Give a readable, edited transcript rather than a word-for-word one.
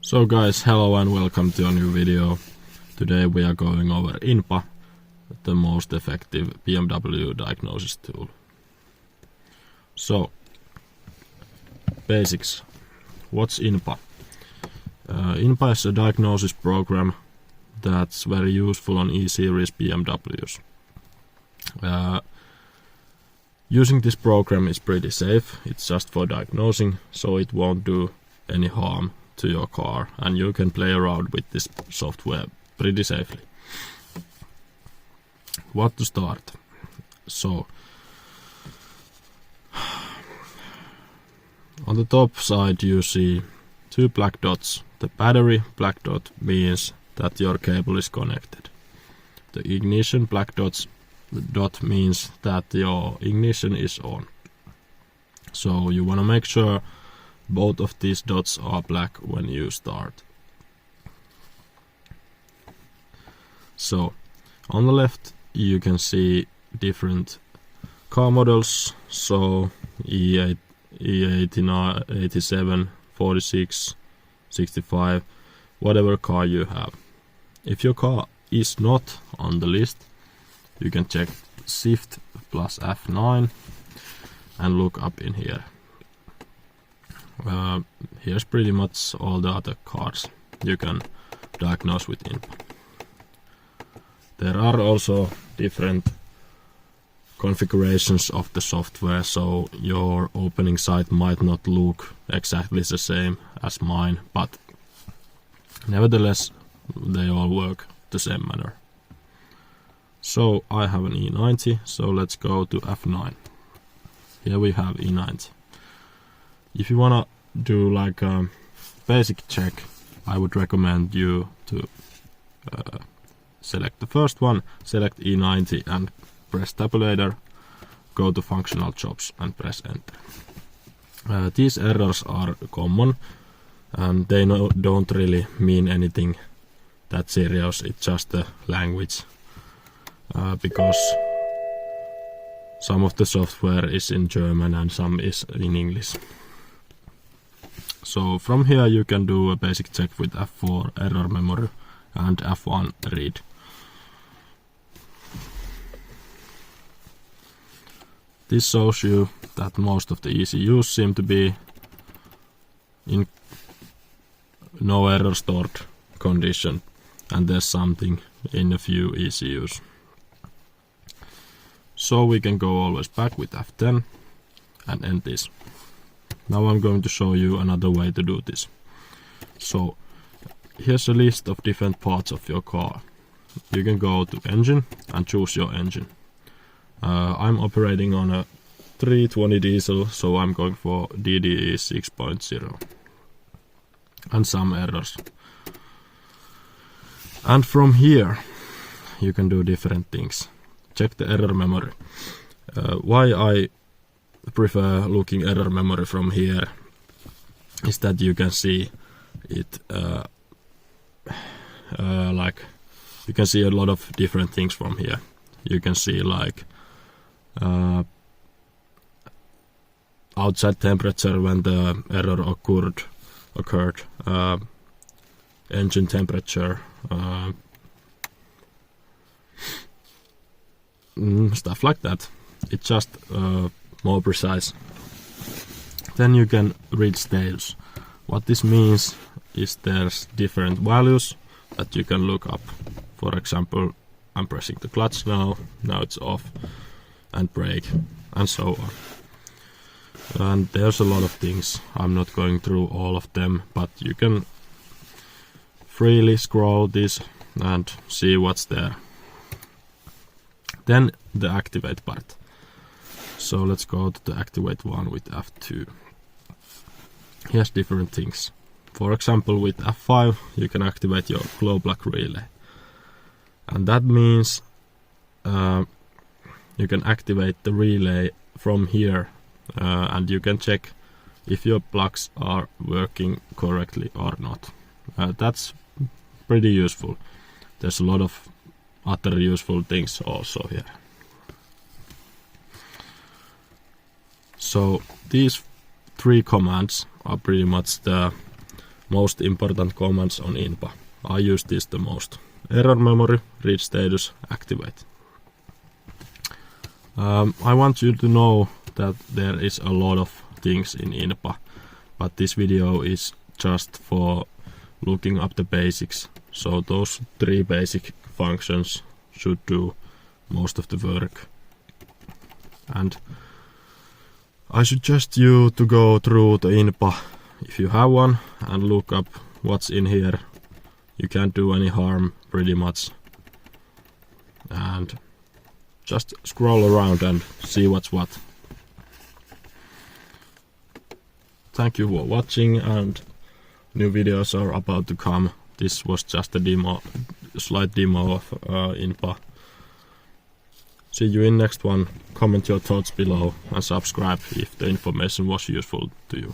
So guys, hello and welcome to a new video. Today we are going over INPA, the most effective BMW diagnosis tool. So, basics. What's INPA? INPA is a diagnosis program that's very useful on E-Series BMWs. Using this program is pretty safe. It's just for diagnosing, so it won't do any harm to your car, and you can play around with this software pretty safely. What to start? So, on the top side you see two black dots. The battery black dot means that your cable is connected. The ignition black dot means that your ignition is on. So you want to make sure both of these dots are black when you start. So on the left you can see different car models, so E8, E89, 87, 46, 65, whatever car you have. If your car is not on the list, you can check Shift plus F9 and look up in here. Here's pretty much all the other cars you can diagnose with INPA. There are also different configurations of the software, so your opening site might not look exactly the same as mine, but nevertheless they all work the same manner. So I have an E90, so let's go to F9. Here we have E90. If you wanna do like a basic check, I would recommend you to select the first one, select E90 and press tabulator, go to functional jobs and press enter. These errors are common and they don't really mean anything that serious, it's just the language, because some of the software is in German and some is in English. So from here you can do a basic check with F4 error memory and F1 read. This shows you that most of the ECUs seem to be in no error stored condition, and there's something in a few ECUs. So we can go always back with F10 and end this. Now I'm going to show you another way to do this. So here's a list of different parts of your car. You can go to engine and choose your engine. I'm operating on a 320 diesel, so I'm going for DDE 6.0 and some errors. And from here you can do different things. Check the error memory. Why I prefer looking error memory from here is that you can see it like you can see a lot of different things from here. You can see like outside temperature when the error occurred, engine temperature, stuff like that. It's just more precise. Then you can read status. What this means is there's different values that you can look up. For example, I'm pressing the clutch now it's off, and brake, and so on. And there's a lot of things. I'm not going through all of them, but you can freely scroll this and see what's there. Then the activate part. So let's go to the activate one with F2. Here's different things. For example, with F5 you can activate your glow plug relay, and that means you can activate the relay from here, and you can check if your plugs are working correctly or not. That's pretty useful. There's a lot of other useful things also here. So these three commands are pretty much the most important commands on INPA. I use this the most. Error memory, read status, activate. I want you to know that there is a lot of things in INPA, but this video is just for looking up the basics. So those 3 basic functions should do most of the work. And I suggest you to go through the INPA if you have one and look up what's in here. You can't do any harm pretty much. And just scroll around and see what's what. Thank you for watching, and new videos are about to come. This was just a demo, slight demo of INPA. See you in next one. Comment your thoughts below and subscribe if the information was useful to you.